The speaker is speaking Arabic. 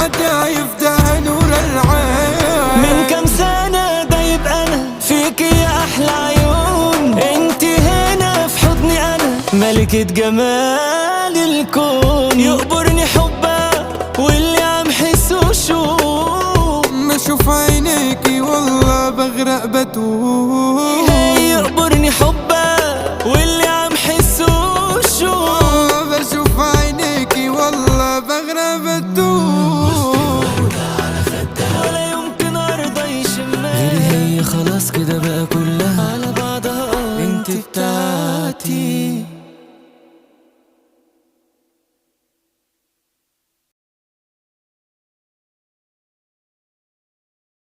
دايف ده نور العين. من كم سنة دايب أنا فيك يا أحلى عيون، انت هنا في حضني أنا ملكة جمال الكون. يقبرني حبك واللي عم حسه شوق، ما اشوف عينيكي والله بغرق بتوه. يقبرني حبك واللي عم حسه شوق، بشوف عينيكي والله بغرق بتوه. ولا يمكن أرضى يشمها غيري هي، خلاص كده بقى كلها على بعضها انت بتاعتي.